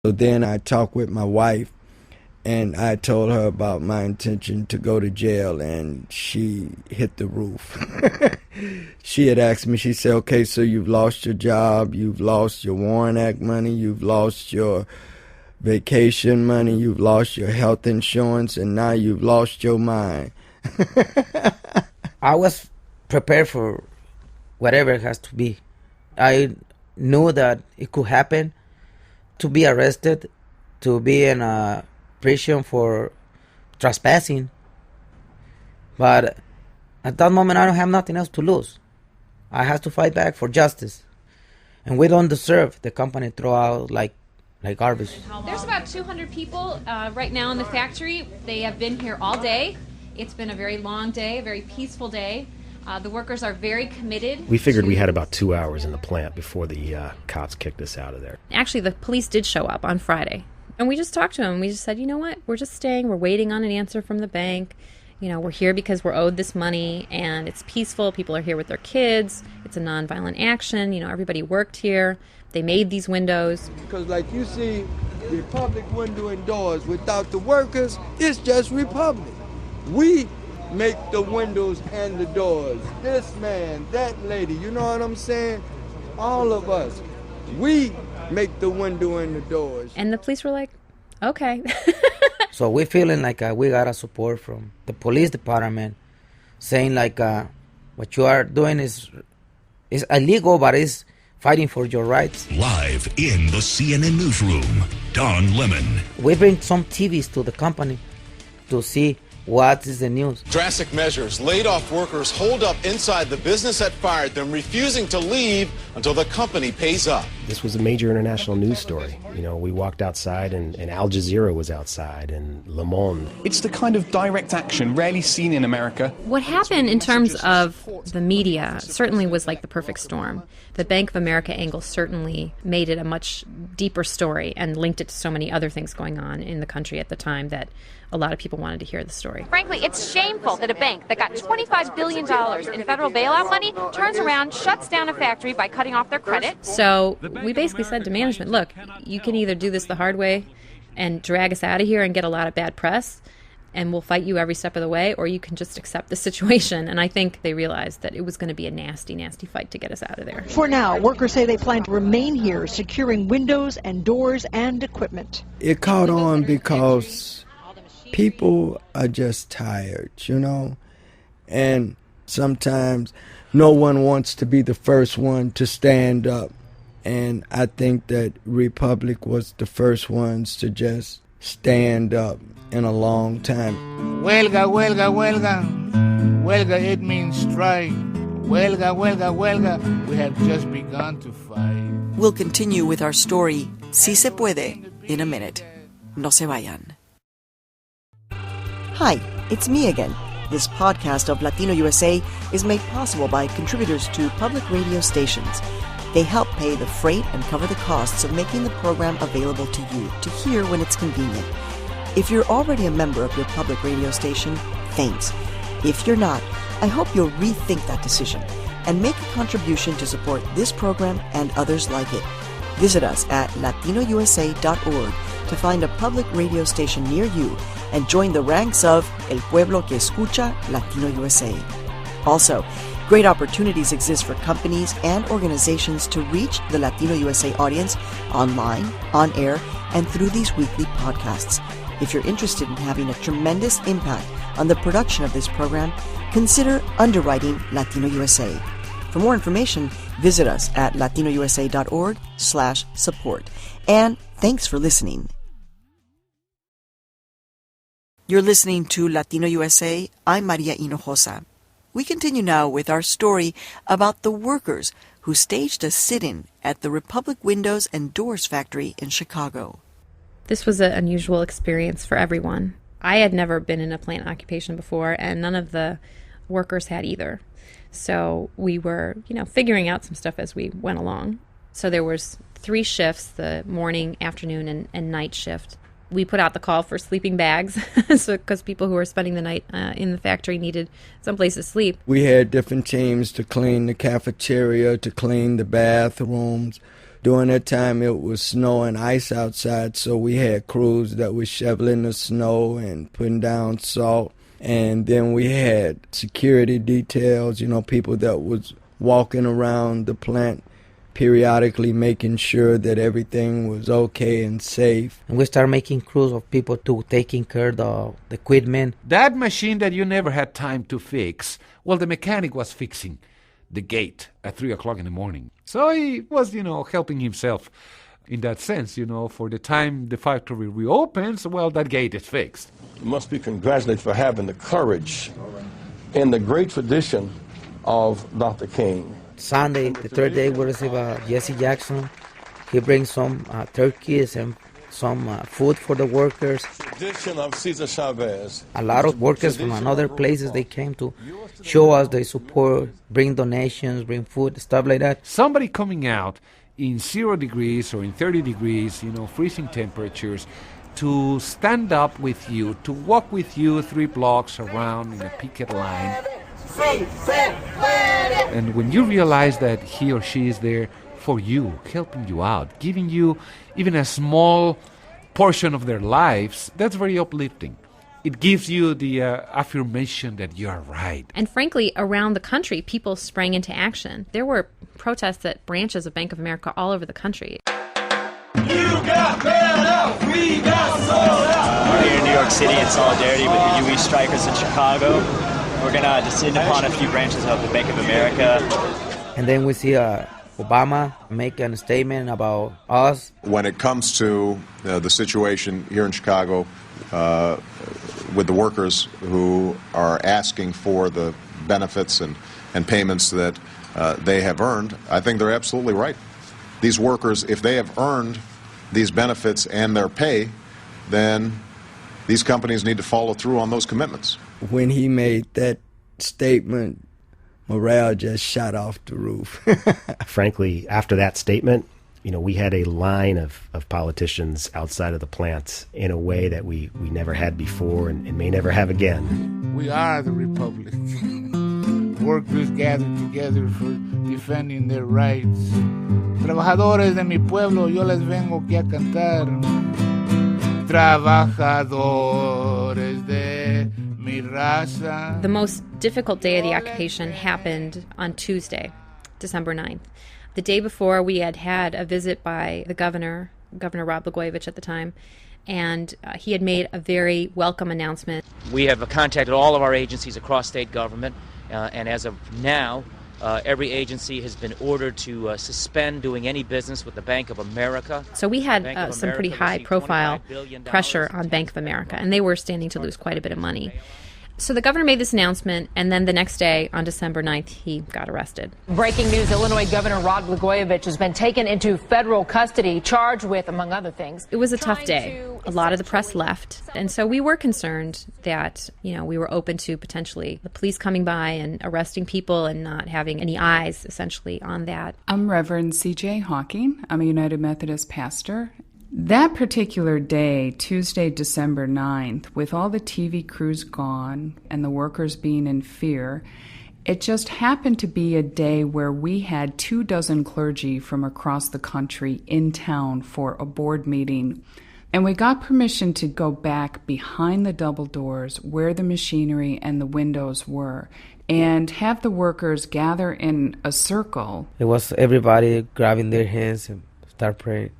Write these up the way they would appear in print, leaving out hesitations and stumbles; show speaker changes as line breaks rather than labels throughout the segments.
So then I talked with my wife, and I told her about my intention to go to jail, and she hit the roof. She had asked me, she said, okay, so you've lost your job, you've lost your Warren Act money, you've lost your vacation money, you've lost your health insurance, and now you've lost your mind.
I was prepared for whatever it has to be. I knew that it could happen, to be arrested, to be in a prison for trespassing. But at that moment, I don't have nothing else to lose. I have to fight back for justice. And we don't deserve the company throw out like garbage.
There's about 200 people right now in the factory. They have been here all day. It's been a very long day, a very peaceful day. The workers are very committed.
We figured we had about 2 hours in the plant before the cops kicked us out of there.
Actually, the police did show up on Friday. And we just talked to them. We just said, you know what? We're just staying. We're waiting on an answer from the bank. You know, we're here because we're owed this money, and it's peaceful. People are here with their kids. It's a nonviolent action. You know, everybody worked here. They made these windows.
Because like you see, Republic window and doors, without the workers, it's just Republic. We make the windows and the doors. This man, that lady, you know what I'm saying? All of us. We make the window and the doors.
And the police were like, okay.
So we're feeling like we got a support from the police department, saying like what you are doing is illegal, but it's fighting for your rights.
Live in the CNN newsroom, Don Lemon.
We bring some TVs to the company to see what is the news.
Drastic measures. Laid off workers holed up inside the business that fired them, refusing to leave until the company pays up.
This was a major international news story. You know, we walked outside and Al Jazeera was outside and Le Monde.
It's the kind of direct action rarely seen in America.
What happened in terms of the media certainly was like the perfect storm. The Bank of America angle certainly made it a much deeper story and linked it to so many other things going on in the country at the time that a lot of people wanted to hear the story.
Frankly, it's shameful that a bank that got $25 billion in federal bailout money turns around, shuts down a factory by cutting off their credit.
So we basically said to management, look, you can either do this the hard way and drag us out of here and get a lot of bad press, and we'll fight you every step of the way, or you can just accept the situation. And I think they realized that it was going to be a nasty, nasty fight to get us out of there.
For now, workers say they plan to remain here, securing windows and doors and equipment.
It caught on because people are just tired, you know, and sometimes no one wants to be the first one to stand up. And I think that Republic was the first ones to just stand up in a long time.
Huelga, huelga, huelga. Huelga, it means strike. Huelga, huelga, huelga. We have just begun to fight.
We'll continue with our story, Si Se Puede, in a minute. No se vayan. Hi, it's me again. This podcast of Latino USA is made possible by contributors to public radio stations. They help pay the freight and cover the costs of making the program available to you to hear when it's convenient. If you're already a member of your public radio station, thanks. If you're not, I hope you'll rethink that decision and make a contribution to support this program and others like it. Visit us at latinousa.org to find a public radio station near you and join the ranks of El Pueblo que Escucha Latino USA. Also, great opportunities exist for companies and organizations to reach the Latino USA audience online, on air, and through these weekly podcasts. If you're interested in having a tremendous impact on the production of this program, consider underwriting Latino USA. For more information, visit us at latinousa.org/support. And thanks for listening. You're listening to Latino USA. I'm Maria Hinojosa. We continue now with our story about the workers who staged a sit-in at the Republic Windows and Doors factory in Chicago.
This was an unusual experience for everyone. I had never been in a plant occupation before, and none of the workers had either. So we were, figuring out some stuff as we went along. So there was 3 shifts, the morning, afternoon, and night shift. We put out the call for sleeping bags because people who were spending the night in the factory needed someplace to sleep.
We had different teams to clean the cafeteria, to clean the bathrooms, During that time, it was snow and ice outside, so we had crews that were shoveling the snow and putting down salt. And then we had security details, people that was walking around the plant periodically making sure that everything was okay and safe.
And we started making crews of people to taking care of the equipment.
That machine that you never had time to fix, well, the mechanic was fixing the gate at 3 o'clock in the morning. So he was, helping himself in that sense, for the time the factory reopens, well, that gate is fixed.
You must be congratulated for having the courage and the great tradition of Dr. King.
Sunday, the third day, we receive Jesse Jackson. He brings some turkeys and some food for the workers.
Tradition of Cesar Chavez.
A lot of workers from other places, they came to show us their support, bring donations, bring food, stuff like that.
Somebody coming out in 0 degrees or in 30 degrees, freezing temperatures, to stand up with you, to walk with you 3 blocks around in a picket line. And when you realize that he or she is there for you, helping you out, giving you even a small portion of their lives, that's very uplifting. It gives you the affirmation that you are right.
And frankly, around the country, people sprang into action. There were protests at branches of Bank of America all over the country.
You got bailed out, we got sold out.
We're here in New York City in solidarity with the UE strikers in Chicago. We're going to descend upon a few branches of the Bank of America.
And then we see Obama make a statement about us.
When it comes to the situation here in Chicago with the workers who are asking for the benefits and payments that they have earned, I think they're absolutely right. These workers, if they have earned these benefits and their pay, then these companies need to follow through on those commitments.
When he made that statement, morale just shot off the roof.
Frankly, after that statement, we had a line of politicians outside of the plants in a way that we never had before and may never have again.
We are the Republic. Workers gathered together for defending their rights. Trabajadores de mi pueblo, yo les vengo aquí a cantar. Trabajadores de mi raza.
The most difficult day of the occupation happened on Tuesday, December 9th. The day before, we had a visit by the Governor Rod Blagojevich at the time, and he had made a very welcome announcement.
We have contacted all of our agencies across state government, and as of now, every agency has been ordered to suspend doing any business with the Bank of America.
So we had some pretty high-profile pressure on Bank of America, and they were standing to lose quite a bit of money. So the governor made this announcement, and then the next day, on December 9th, he got arrested.
Breaking news, Illinois Governor Rod Blagojevich has been taken into federal custody, charged with, among other things.
It was a tough day. A lot of the press left, and so we were concerned that, we were open to potentially the police coming by and arresting people and not having any eyes, essentially, on that.
I'm Reverend C.J. Hawking. I'm a United Methodist pastor. That particular day, Tuesday, December 9th, with all the TV crews gone and the workers being in fear, it just happened to be a day where we had 24 clergy from across the country in town for a board meeting. And we got permission to go back behind the double doors where the machinery and the windows were and have the workers gather in a circle.
It was everybody grabbing their hands and start praying.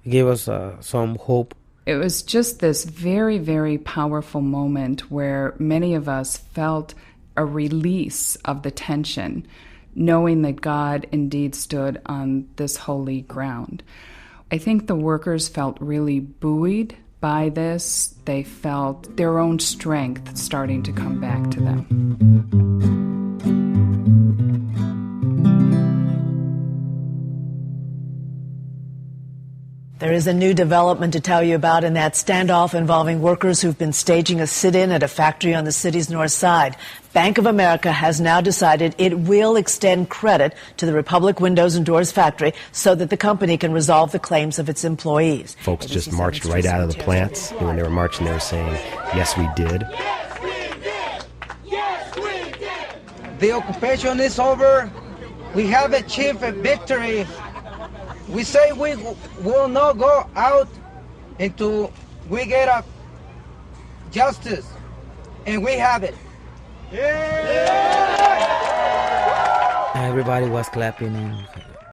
It gave us some hope.
It was just this very, very powerful moment where many of us felt a release of the tension, knowing that God indeed stood on this holy ground. I think the workers felt really buoyed by this. They felt their own strength starting to come back to them.
There is a new development to tell you about in that standoff involving workers who've been staging a sit-in at a factory on the city's north side. Bank of America has now decided it will extend credit to the Republic Windows and Doors factory so that the company can resolve the claims of its employees.
Folks just marched right out of the plants, and when they were marching, they were saying, "Yes, we did."
Yes, we did. The occupation is over. We have achieved a victory. We say we will not go out until we get a justice, and we have it.
Everybody was clapping and